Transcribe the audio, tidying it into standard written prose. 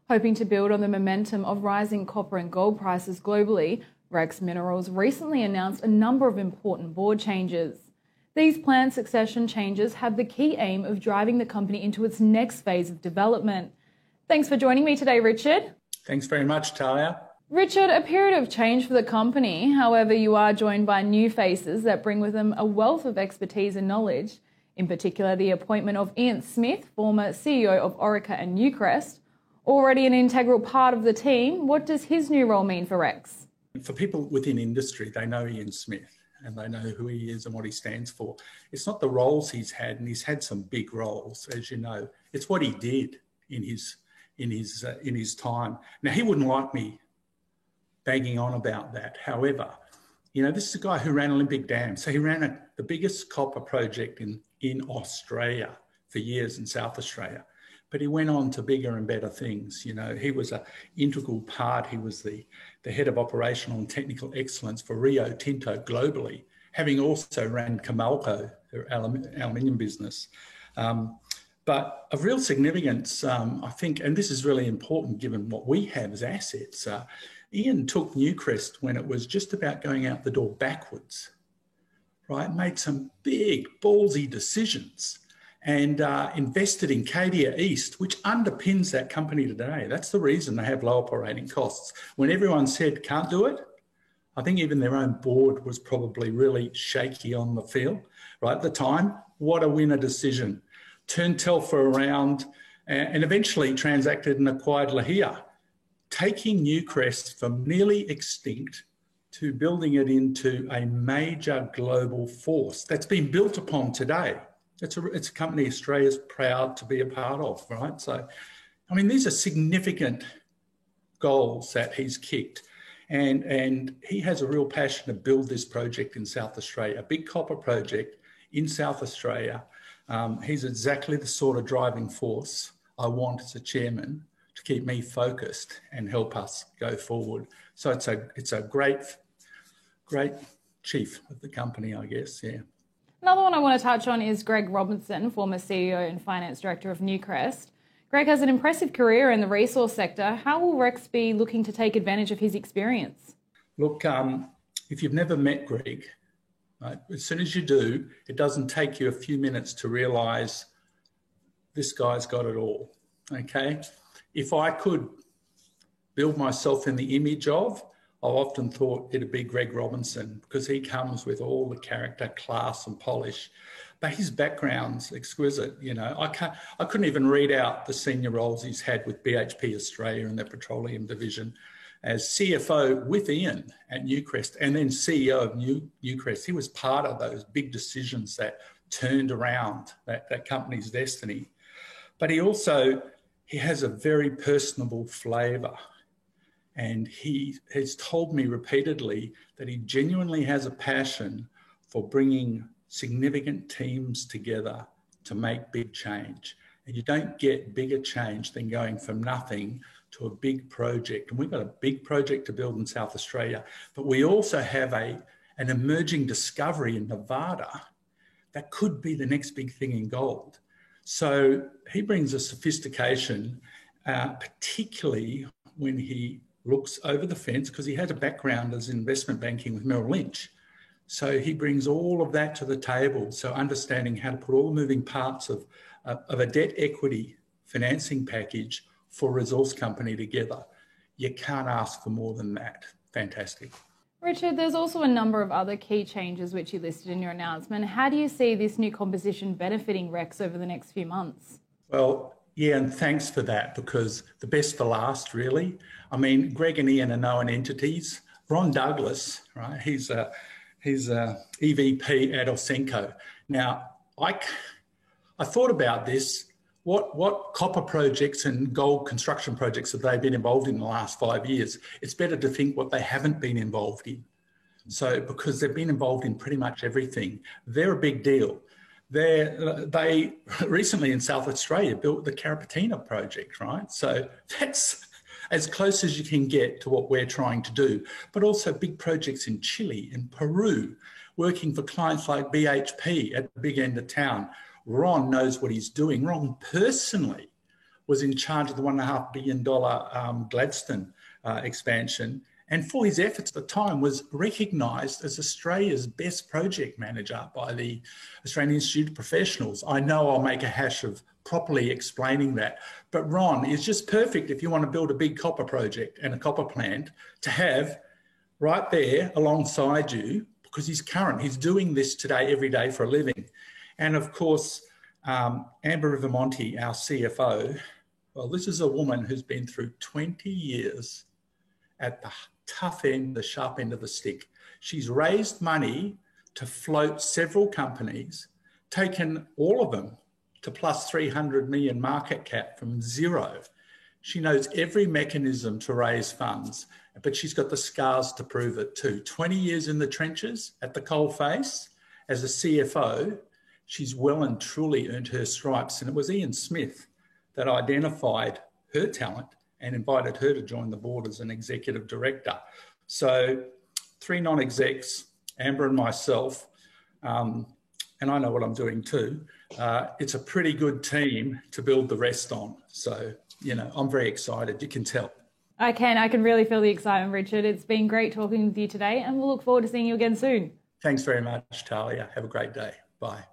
Hoping to build on the momentum of rising copper and gold prices globally, Rex Minerals recently announced a number of important board changes. These planned succession changes have the key aim of driving the company into its next phase of development. Thanks for joining me today, Richard. Thanks very much, Talia. Richard, a period of change for the company. However, you are joined by new faces that bring with them a wealth of expertise and knowledge. In particular, the appointment of Ian Smith, former CEO of Orica and Newcrest. Already an integral part of the team, what does his new role mean for Rex? For people within industry, they know Ian Smith and they know who he is and what he stands for. It's not the roles he's had, and he's had some big roles, as you know. It's what he did in his time. Now, he wouldn't like me banging on about that. However, this is a guy who ran Olympic Dam. So he ran the biggest copper project in Australia for years, in South Australia. But he went on to bigger and better things. He was an integral part. He was the head of operational and technical excellence for Rio Tinto globally, having also ran Comalco, their aluminium business. But of real significance, I think, and this is really important given what we have as assets, Ian took Newcrest when it was just about going out the door backwards, right? Made some big, ballsy decisions and invested in Cadia East, which underpins that company today. That's the reason they have low operating costs. When everyone said can't do it, I think even their own board was probably really shaky on the feel, right? At the time, what a winner decision. Turned Telfer around and eventually transacted and acquired Lihir, taking Newcrest from nearly extinct to building it into a major global force that's been built upon today. It's a company Australia's proud to be a part of, right? So, these are significant goals that he's kicked. And he has a real passion to build this project in South Australia, a big copper project in South Australia. He's exactly the sort of driving force I want as a chairman to keep me focused and help us go forward. So it's a great chief of the company, I guess, yeah. Another one I want to touch on is Greg Robinson, former CEO and Finance Director of Newcrest. Greg has an impressive career in the resource sector. How will Rex be looking to take advantage of his experience? Look, if you've never met Greg, right, as soon as you do, it doesn't take you a few minutes to realise this guy's got it all, okay? If I could build myself in the image of, I've often thought it'd be Greg Robinson because he comes with all the character, class and polish. But his background's exquisite, I couldn't even read out the senior roles he's had with BHP Australia and their petroleum division as CFO with Ian at Newcrest and then CEO of Newcrest. He was part of those big decisions that turned around that company's destiny. But he has a very personable flavour. And he has told me repeatedly that he genuinely has a passion for bringing significant teams together to make big change. And you don't get bigger change than going from nothing to a big project. And we've got a big project to build in South Australia, but we also have an emerging discovery in Nevada that could be the next big thing in gold. So he brings a sophistication, particularly when he looks over the fence, because he had a background as investment banking with Merrill Lynch. So he brings all of that to the table. So understanding how to put all the moving parts of a debt equity financing package for a resource company together. You can't ask for more than that. Fantastic. Richard, there's also a number of other key changes which you listed in your announcement. How do you see this new composition benefiting Rex over the next few months? Well, yeah, and thanks for that, because the best for last, really. Greg and Ian are known entities. Ron Douglas, right? He's a EVP at Ausenco. Now, I thought about this. What copper projects and gold construction projects have they been involved in the last 5 years? It's better to think what they haven't been involved in. So, because they've been involved in pretty much everything. They're a big deal. They recently in South Australia built the Carrapateena project, right? So that's as close as you can get to what we're trying to do, but also big projects in Chile, in Peru, working for clients like BHP at the big end of town. Ron knows what he's doing. Ron personally was in charge of the $1.5 billion Gladstone expansion, and for his efforts at the time was recognised as Australia's best project manager by the Australian Institute of Professionals. I know I'll make a hash of properly explaining that, but Ron is just perfect if you want to build a big copper project and a copper plant to have right there alongside you, because he's doing this today every day for a living. And of course, Amber Rivamonte, our CFO, well, this is a woman who's been through 20 years at the tough end, the sharp end of the stick. She's raised money to float several companies, taken all of them to plus 300 million market cap from zero. She knows every mechanism to raise funds, but she's got the scars to prove it too. 20 years in the trenches at the coalface as a CFO, she's well and truly earned her stripes. And it was Ian Smith that identified her talent and invited her to join the board as an executive director. So 3 non-execs, Amber and myself, and I know what I'm doing too. It's a pretty good team to build the rest on. So, I'm very excited. You can tell. I can really feel the excitement, Richard. It's been great talking with you today, and we'll look forward to seeing you again soon. Thanks very much, Talia. Have a great day. Bye.